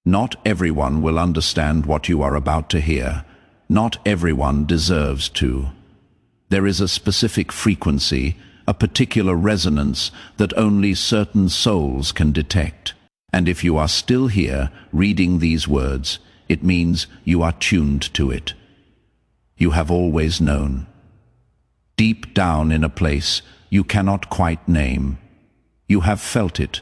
Not everyone will understand what you are about to hear. Not everyone deserves to. There is a specific frequency, a particular resonance that only certain souls can detect. And if you are still here, reading these words, it means you are tuned to it. You have always known. Deep down in a place you cannot quite name. You have felt it,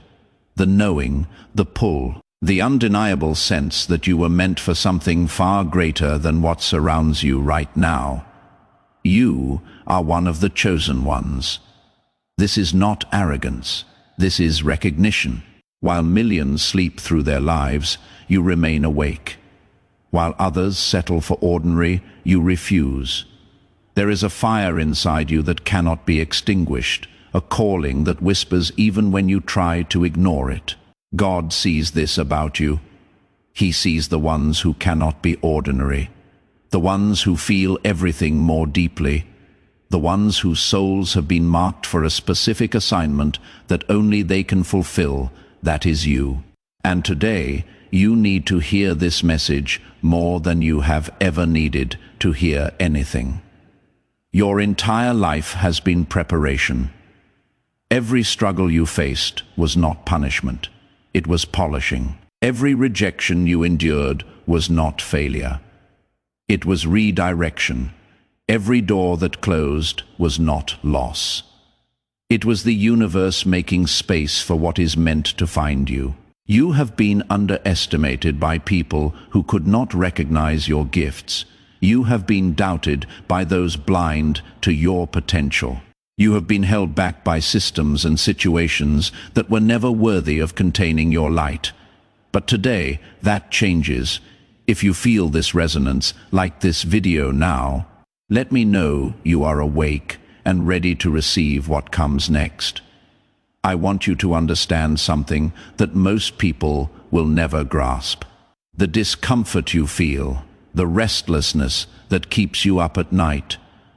the knowing, the pull, the undeniable sense that you were meant for something far greater than what surrounds you right now. You are one of the chosen ones. This is not arrogance. This is recognition. While millions sleep through their lives, you remain awake. While others settle for ordinary, you refuse. There is a fire inside you that cannot be extinguished, a calling that whispers even when you try to ignore it. God sees this about you. He sees the ones who cannot be ordinary, the ones who feel everything more deeply, the ones whose souls have been marked for a specific assignment that only they can fulfill. That is you. And today, you need to hear this message more than you have ever needed to hear anything. Your entire life has been preparation. Every struggle you faced was not punishment. It was polishing. Every rejection you endured was not failure. It was redirection. Every door that closed was not loss. It was the universe making space for what is meant to find you. You have been underestimated by people who could not recognize your gifts. You have been doubted by those blind to your potential. You have been held back by systems and situations that were never worthy of containing your light. But today, that changes. If you feel this resonance, like this video now, let me know you are awake and ready to receive what comes next. I want you to understand something that most people will never grasp. The discomfort you feel, the restlessness that keeps you up at night,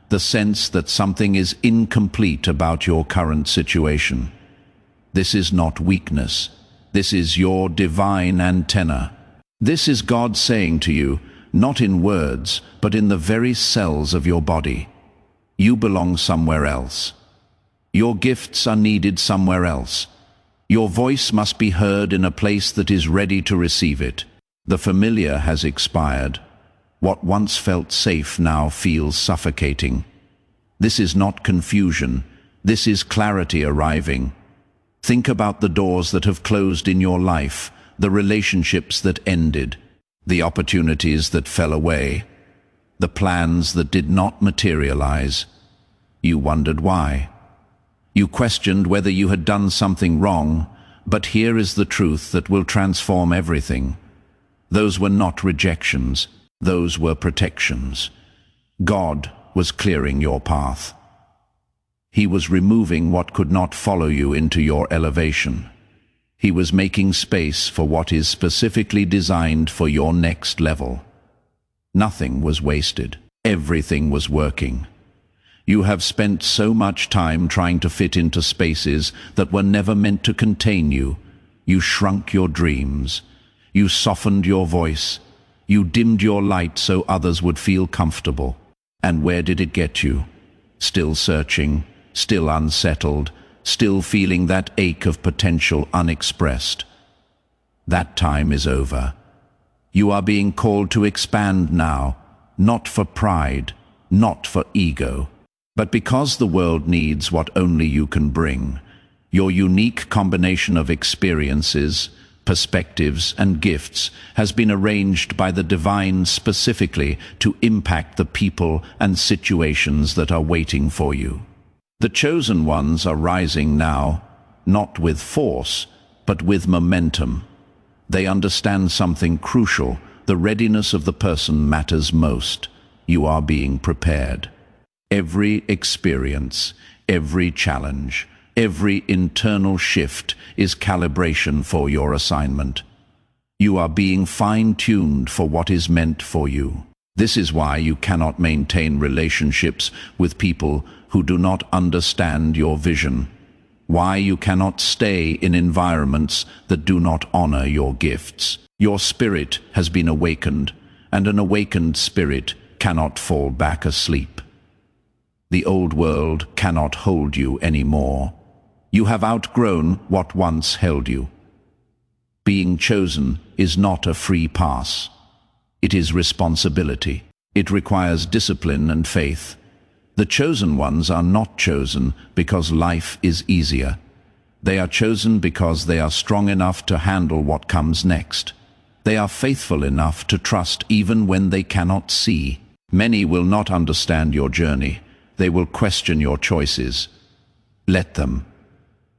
the sense that something is incomplete about your current situation. This is not weakness. This is your divine antenna. This is God saying to you, not in words, but in the very cells of your body, you belong somewhere else. Your gifts are needed somewhere else. Your voice must be heard in a place that is ready to receive it. The familiar has expired. What once felt safe now feels suffocating. This is not confusion. This is clarity arriving. Think about the doors that have closed in your life, the relationships that ended, the opportunities that fell away, the plans that did not materialize. You wondered why. You questioned whether you had done something wrong, but here is the truth that will transform everything. Those were not rejections. Those were protections. God was clearing your path. He was removing what could not follow you into your elevation. He was making space for what is specifically designed for your next level. Nothing was wasted. Everything was working. You have spent so much time trying to fit into spaces that were never meant to contain you. You shrunk your dreams. You softened your voice. You dimmed your light so others would feel comfortable. And where did it get you? Still searching, still unsettled, still feeling that ache of potential unexpressed. That time is over. You are being called to expand now, not for pride, not for ego, but because the world needs what only you can bring. Your unique combination of experiences, perspectives, and gifts has been arranged by the divine specifically to impact the people and situations that are waiting for you. The chosen ones are rising now, not with force, but with momentum. They understand something crucial. The readiness of the person matters most. You are being prepared. Every experience, every challenge, every internal shift is calibration for your assignment. You are being fine-tuned for what is meant for you. This is why you cannot maintain relationships with people who do not understand your vision. Why you cannot stay in environments that do not honor your gifts. Your spirit has been awakened, and an awakened spirit cannot fall back asleep. The old world cannot hold you anymore. You have outgrown what once held you. Being chosen is not a free pass. It is responsibility. It requires discipline and faith. The chosen ones are not chosen because life is easier. They are chosen because they are strong enough to handle what comes next. They are faithful enough to trust even when they cannot see. Many will not understand your journey. They will question your choices. Let them.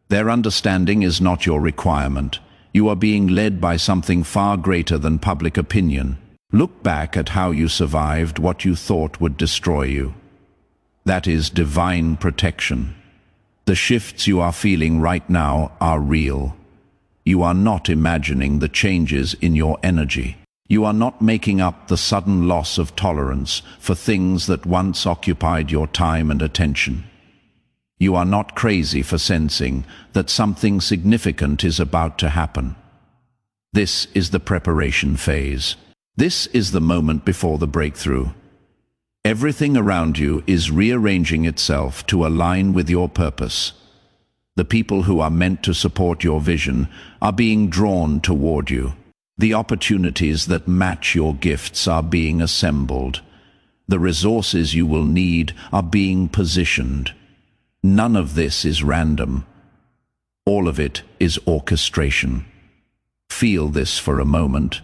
Their understanding is not your requirement. You are being led by something far greater than public opinion. Look back at how you survived what you thought would destroy you. That is divine protection. The shifts you are feeling right now are real. You are not imagining the changes in your energy. You are not making up the sudden loss of tolerance for things that once occupied your time and attention. You are not crazy for sensing that something significant is about to happen. This is the preparation phase. This is the moment before the breakthrough. Everything around you is rearranging itself to align with your purpose. The people who are meant to support your vision are being drawn toward you. The opportunities that match your gifts are being assembled. The resources you will need are being positioned. None of this is random. All of it is orchestration. Feel this for a moment.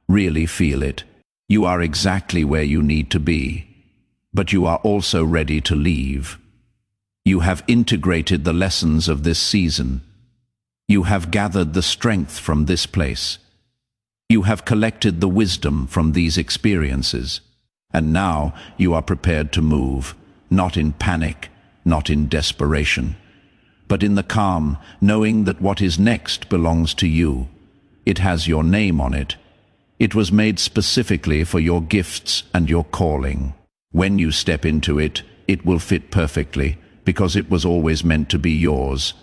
Really feel it. You are exactly where you need to be, but you are also ready to leave. You have integrated the lessons of this season. You have gathered the strength from this place. You have collected the wisdom from these experiences. And now you are prepared to move, not in panic, not in desperation, but in the calm, knowing that what is next belongs to you. It has your name on it. It was made specifically for your gifts and your calling. When you step into it, it will fit perfectly, because it was always meant to be yours.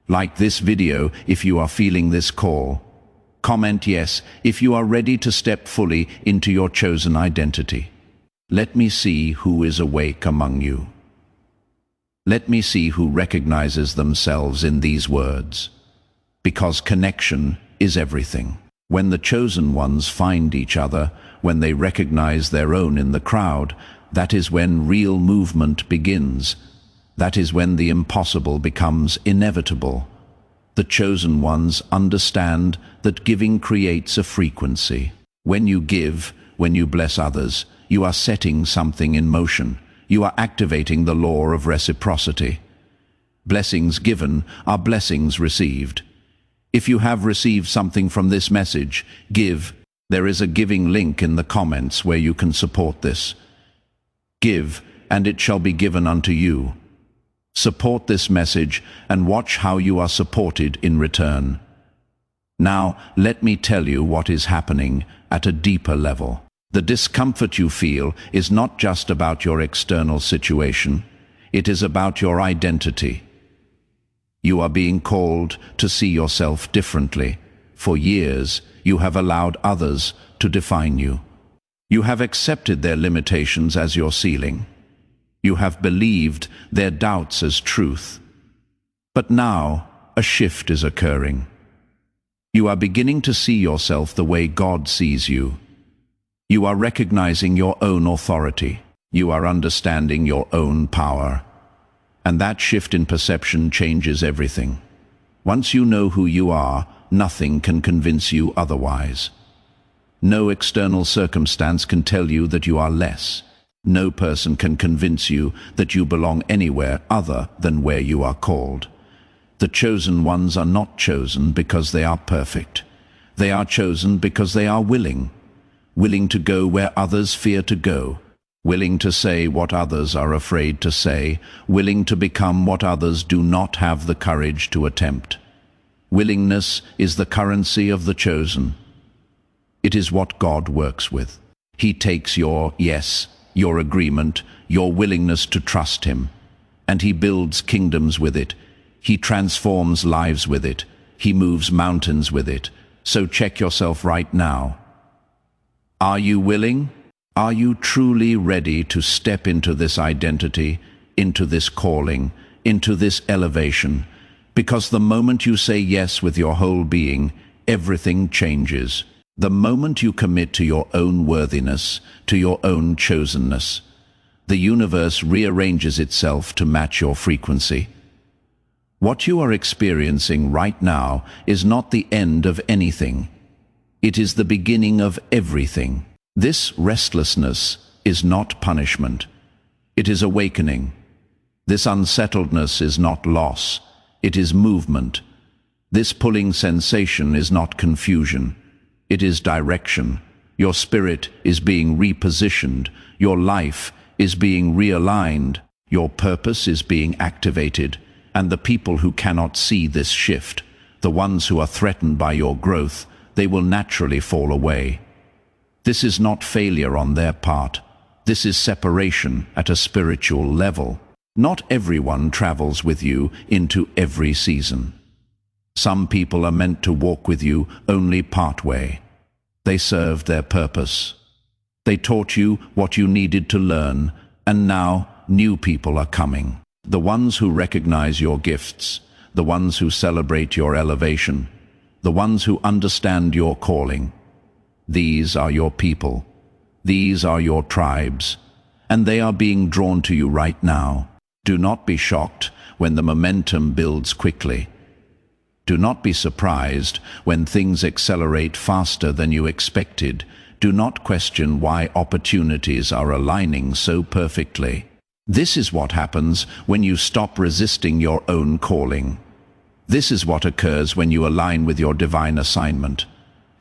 Like this video if you are feeling this call. Comment yes if you are ready to step fully into your chosen identity. Let me see who is awake among you. Let me see who recognizes themselves in these words. Because connection is everything. When the chosen ones find each other, when they recognize their own in the crowd, that is when real movement begins. That is when the impossible becomes inevitable. The chosen ones understand that giving creates a frequency. When you give, when you bless others, you are setting something in motion. You are activating the law of reciprocity. Blessings given are blessings received. If you have received something from this message, give. There is a giving link in the comments where you can support this. Give, and it shall be given unto you. Support this message and watch how you are supported in return. Now, let me tell you what is happening at a deeper level. The discomfort you feel is not just about your external situation. It is about your identity. You are being called to see yourself differently. For years, you have allowed others to define you. You have accepted their limitations as your ceiling. You have believed their doubts as truth. But now, a shift is occurring. You are beginning to see yourself the way God sees you. You are recognizing your own authority. You are understanding your own power. And that shift in perception changes everything. Once you know who you are, nothing can convince you otherwise. No external circumstance can tell you that you are less. No person can convince you that you belong anywhere other than where you are called. The chosen ones are not chosen because they are perfect. They are chosen because they are willing to go where others fear to go, willing to say what others are afraid to say, willing to become what others do not have the courage to attempt. Willingness is the currency of the chosen. It is what God works with. He takes your yes, your agreement, your willingness to trust Him, and He builds kingdoms with it. He transforms lives with it. He moves mountains with it. So check yourself right now. Are you willing? Are you truly ready to step into this identity, into this calling, into this elevation? Because the moment you say yes with your whole being, everything changes. The moment you commit to your own worthiness, to your own chosenness, the universe rearranges itself to match your frequency. What you are experiencing right now is not the end of anything. It is the beginning of everything. This restlessness is not punishment. It is awakening. This unsettledness is not loss. It is movement. This pulling sensation is not confusion. It is direction. Your spirit is being repositioned. Your life is being realigned. Your purpose is being activated. And the people who cannot see this shift, the ones who are threatened by your growth, they will naturally fall away. This is not failure on their part. This is separation at a spiritual level. Not everyone travels with you into every season. Some people are meant to walk with you only partway. They served their purpose. They taught you what you needed to learn, and now new people are coming. The ones who recognize your gifts, the ones who celebrate your elevation, the ones who understand your calling. These are your people. These are your tribes, and they are being drawn to you right now. Do not be shocked when the momentum builds quickly. Do not be surprised when things accelerate faster than you expected. Do not question why opportunities are aligning so perfectly. This is what happens when you stop resisting your own calling. This is what occurs when you align with your divine assignment.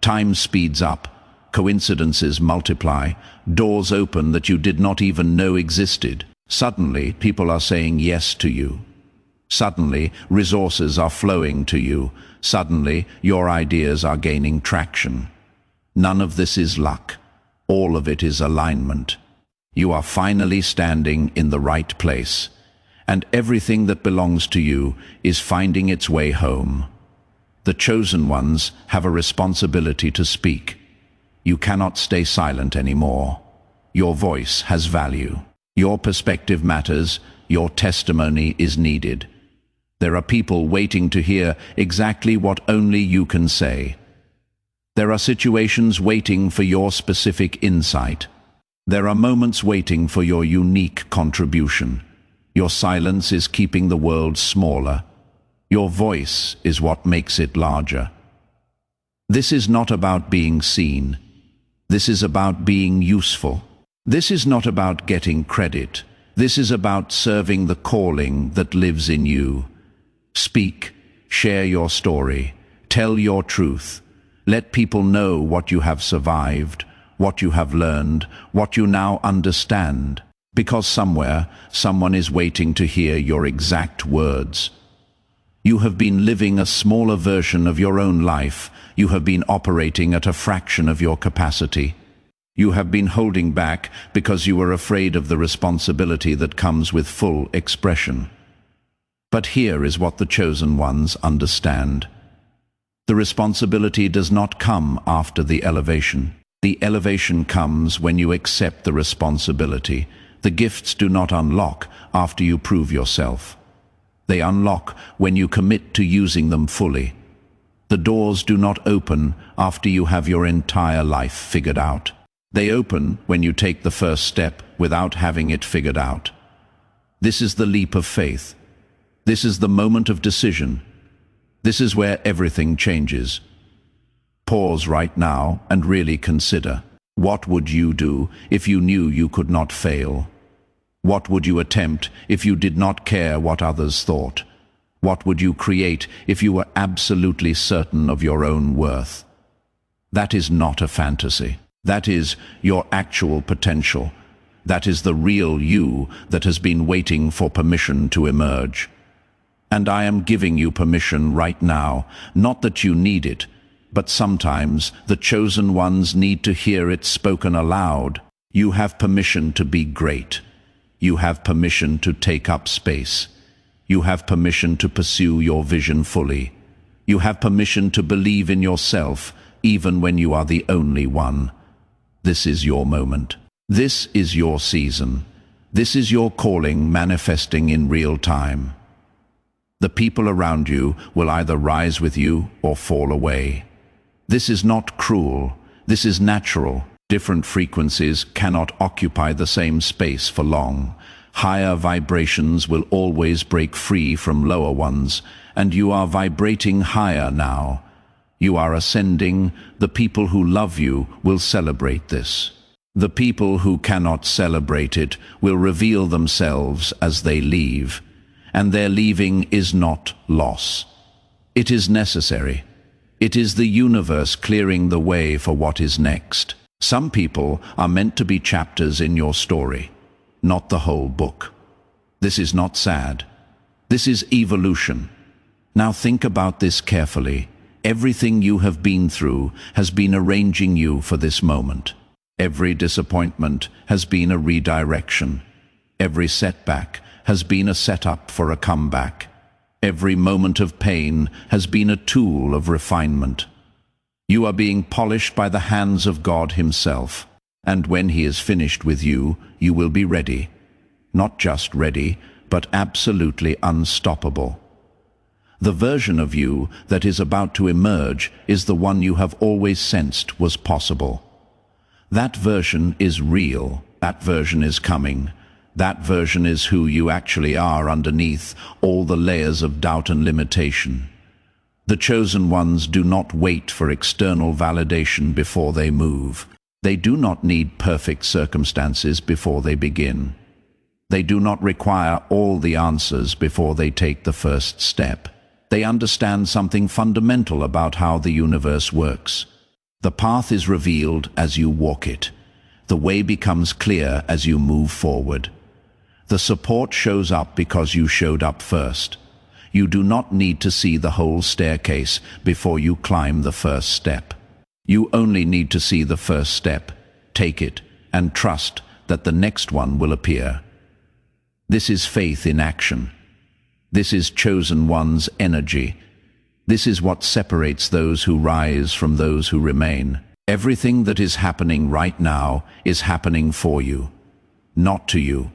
Time speeds up, coincidences multiply, doors open that you did not even know existed. Suddenly, people are saying yes to you. Suddenly, resources are flowing to you. Suddenly, your ideas are gaining traction. None of this is luck. All of it is alignment. You are finally standing in the right place, and everything that belongs to you is finding its way home. The chosen ones have a responsibility to speak. You cannot stay silent anymore. Your voice has value. Your perspective matters. Your testimony is needed. There are people waiting to hear exactly what only you can say. There are situations waiting for your specific insight. There are moments waiting for your unique contribution. Your silence is keeping the world smaller. Your voice is what makes it larger. This is not about being seen. This is about being useful. This is not about getting credit. This is about serving the calling that lives in you. Speak, share your story, tell your truth. Let people know what you have survived, what you have learned, what you now understand. Because somewhere, someone is waiting to hear your exact words. You have been living a smaller version of your own life. You have been operating at a fraction of your capacity. You have been holding back because you were afraid of the responsibility that comes with full expression. But here is what the chosen ones understand. The responsibility does not come after the elevation. The elevation comes when you accept the responsibility. The gifts do not unlock after you prove yourself. They unlock when you commit to using them fully. The doors do not open after you have your entire life figured out. They open when you take the first step without having it figured out. This is the leap of faith. This is the moment of decision. This is where everything changes. Pause right now and really consider. What would you do if you knew you could not fail? What would you attempt if you did not care what others thought? What would you create if you were absolutely certain of your own worth? That is not a fantasy. That is your actual potential. That is the real you that has been waiting for permission to emerge. And I am giving you permission right now, not that you need it, but sometimes the chosen ones need to hear it spoken aloud. You have permission to be great. You have permission to take up space. You have permission to pursue your vision fully. You have permission to believe in yourself, even when you are the only one. This is your moment. This is your season. This is your calling manifesting in real time. The people around you will either rise with you or fall away. This is not cruel. This is natural. Different frequencies cannot occupy the same space for long. Higher vibrations will always break free from lower ones, and you are vibrating higher now. You are ascending. The people who love you will celebrate this. The people who cannot celebrate it will reveal themselves as they leave, and their leaving is not loss. It is necessary. It is the universe clearing the way for what is next. Some people are meant to be chapters in your story, not the whole book. This is not sad. This is evolution. Now think about this carefully. Everything you have been through has been arranging you for this moment. Every disappointment has been a redirection. Every setback has been a setup for a comeback. Every moment of pain has been a tool of refinement. You are being polished by the hands of God Himself, and when He is finished with you, you will be ready. Not just ready, but absolutely unstoppable. The version of you that is about to emerge is the one you have always sensed was possible. That version is real. That version is coming. That version is who you actually are underneath all the layers of doubt and limitation. The chosen ones do not wait for external validation before they move. They do not need perfect circumstances before they begin. They do not require all the answers before they take the first step. They understand something fundamental about how the universe works. The path is revealed as you walk it. The way becomes clear as you move forward. The support shows up because you showed up first. You do not need to see the whole staircase before you climb the first step. You only need to see the first step, take it, and trust that the next one will appear. This is faith in action. This is chosen one's energy. This is what separates those who rise from those who remain. Everything that is happening right now is happening for you, not to you.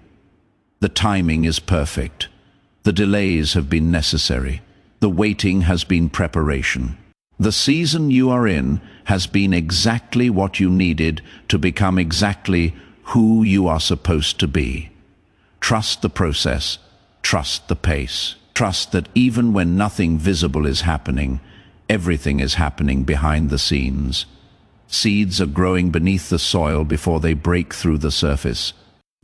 The timing is perfect. The delays have been necessary. The waiting has been preparation. The season you are in has been exactly what you needed to become exactly who you are supposed to be. Trust the process. Trust the pace. Trust that even when nothing visible is happening, everything is happening behind the scenes. Seeds are growing beneath the soil before they break through the surface.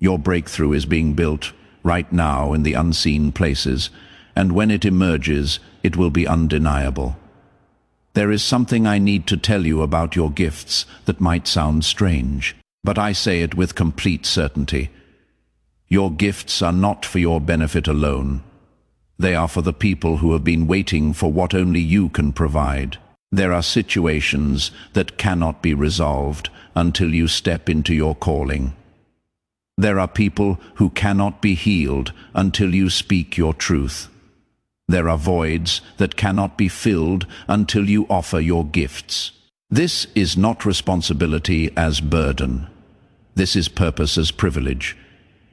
Your breakthrough is being built right now in the unseen places, and when it emerges, it will be undeniable. There is something I need to tell you about your gifts that might sound strange, but I say it with complete certainty. Your gifts are not for your benefit alone. They are for the people who have been waiting for what only you can provide. There are situations that cannot be resolved until you step into your calling. There are people who cannot be healed until you speak your truth. There are voids that cannot be filled until you offer your gifts. This is not responsibility as burden. This is purpose as privilege.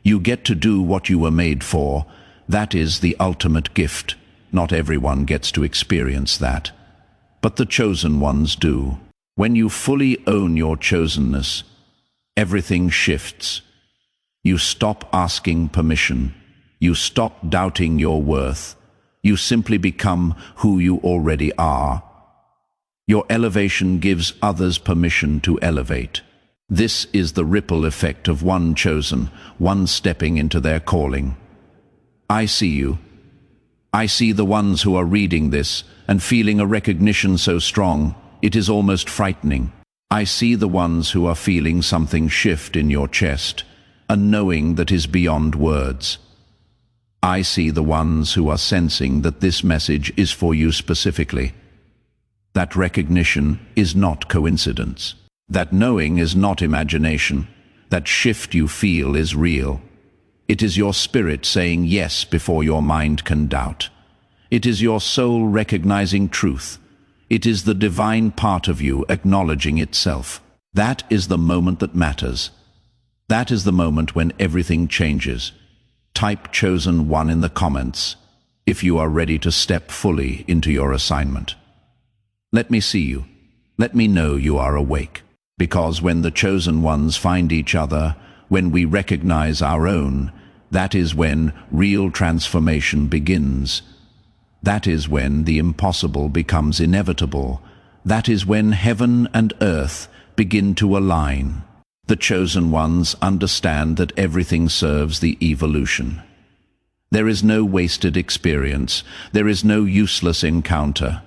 You get to do what you were made for. That is the ultimate gift. Not everyone gets to experience that. But the chosen ones do. When you fully own your chosenness, everything shifts. You stop asking permission. You stop doubting your worth. You simply become who you already are. Your elevation gives others permission to elevate. This is the ripple effect of one chosen, one stepping into their calling. I see you. I see the ones who are reading this and feeling a recognition so strong, it is almost frightening. I see the ones who are feeling something shift in your chest, a knowing that is beyond words. I see the ones who are sensing that this message is for you specifically. That recognition is not coincidence. That knowing is not imagination. That shift you feel is real. It is your spirit saying yes before your mind can doubt. It is your soul recognizing truth. It is the divine part of you acknowledging itself. That is the moment that matters. That is the moment when everything changes. Type Chosen One in the comments if you are ready to step fully into your assignment. Let me see you. Let me know you are awake. Because when the chosen ones find each other, when we recognize our own, that is when real transformation begins. That is when the impossible becomes inevitable. That is when heaven and earth begin to align. The chosen ones understand that everything serves the evolution. There is no wasted experience. There is no useless encounter.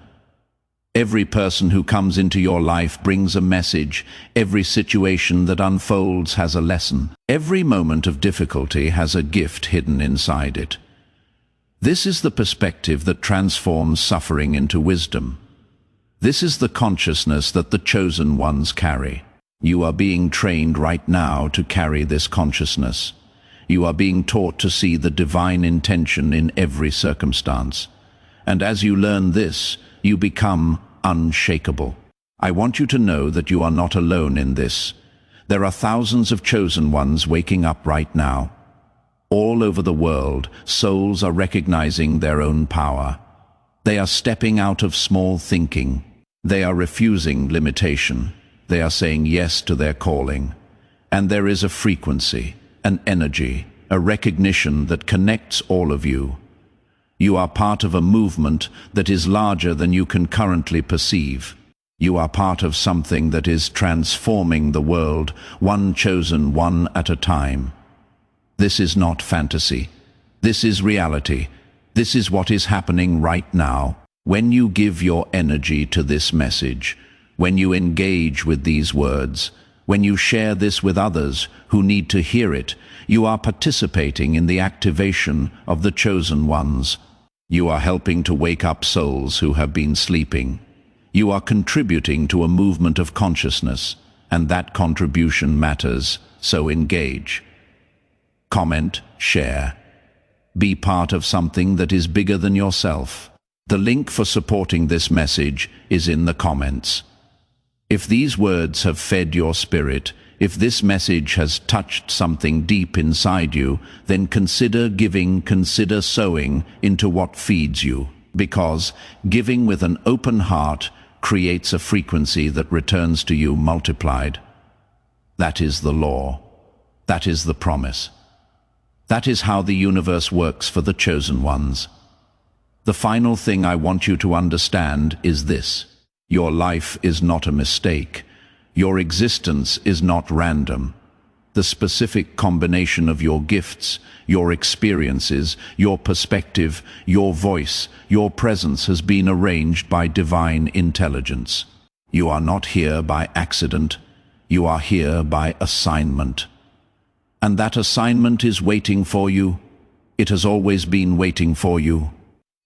Every person who comes into your life brings a message. Every situation that unfolds has a lesson. Every moment of difficulty has a gift hidden inside it. This is the perspective that transforms suffering into wisdom. This is the consciousness that the chosen ones carry. You are being trained right now to carry this consciousness. You are being taught to see the divine intention in every circumstance. And as you learn this, you become unshakable. I want you to know that you are not alone in this. There are thousands of chosen ones waking up right now. All over the world, souls are recognizing their own power. They are stepping out of small thinking. They are refusing limitation. They are saying yes to their calling. And there is a frequency, an energy, a recognition that connects all of you. You are part of a movement that is larger than you can currently perceive. You are part of something that is transforming the world, one chosen one at a time. This is not fantasy. This is reality. This is what is happening right now. When you give your energy to this message, when you engage with these words, when you share this with others who need to hear it, you are participating in the activation of the chosen ones. You are helping to wake up souls who have been sleeping. You are contributing to a movement of consciousness, and that contribution matters, so engage. Comment, share. Be part of something that is bigger than yourself. The link for supporting this message is in the comments. If these words have fed your spirit, if this message has touched something deep inside you, then consider giving, consider sowing into what feeds you. Because giving with an open heart creates a frequency that returns to you multiplied. That is the law. That is the promise. That is how the universe works for the chosen ones. The final thing I want you to understand is this. Your life is not a mistake. Your existence is not random. The specific combination of your gifts, your experiences, your perspective, your voice, your presence has been arranged by divine intelligence. You are not here by accident. You are here by assignment. And that assignment is waiting for you. It has always been waiting for you.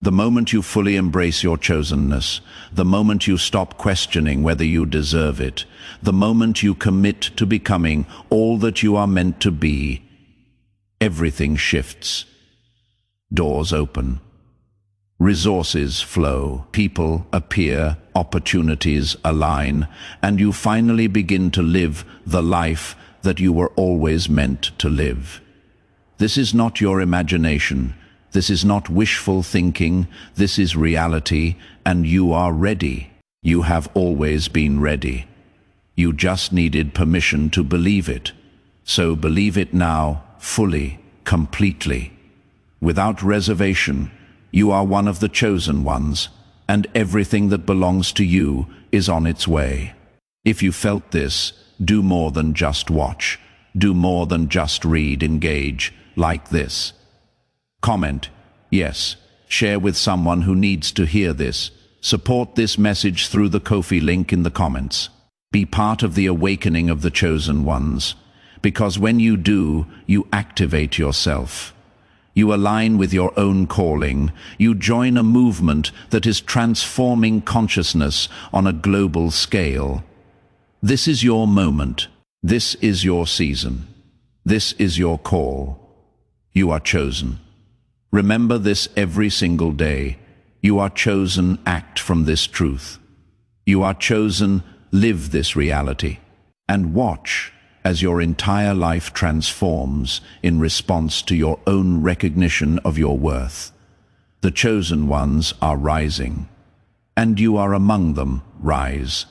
The moment you fully embrace your chosenness, the moment you stop questioning whether you deserve it, the moment you commit to becoming all that you are meant to be, everything shifts. Doors open. Resources flow. People appear. Opportunities align. And you finally begin to live the life that you were always meant to live. This is not your imagination. This is not wishful thinking. This is reality, and you are ready. You have always been ready. You just needed permission to believe it. So believe it now, fully, completely. Without reservation, you are one of the chosen ones, and everything that belongs to you is on its way. If you felt this, do more than just watch. Do more than just read, engage, like this. Comment, yes. Share with someone who needs to hear this. Support this message through the Ko-fi link in the comments. Be part of the awakening of the chosen ones. Because when you do, you activate yourself. You align with your own calling. You join a movement that is transforming consciousness on a global scale. This is your moment. This is your season. This is your call. You are chosen. Remember this every single day. You are chosen, act from this truth. You are chosen, live this reality. And watch as your entire life transforms in response to your own recognition of your worth. The chosen ones are rising, and you are among them. Rise.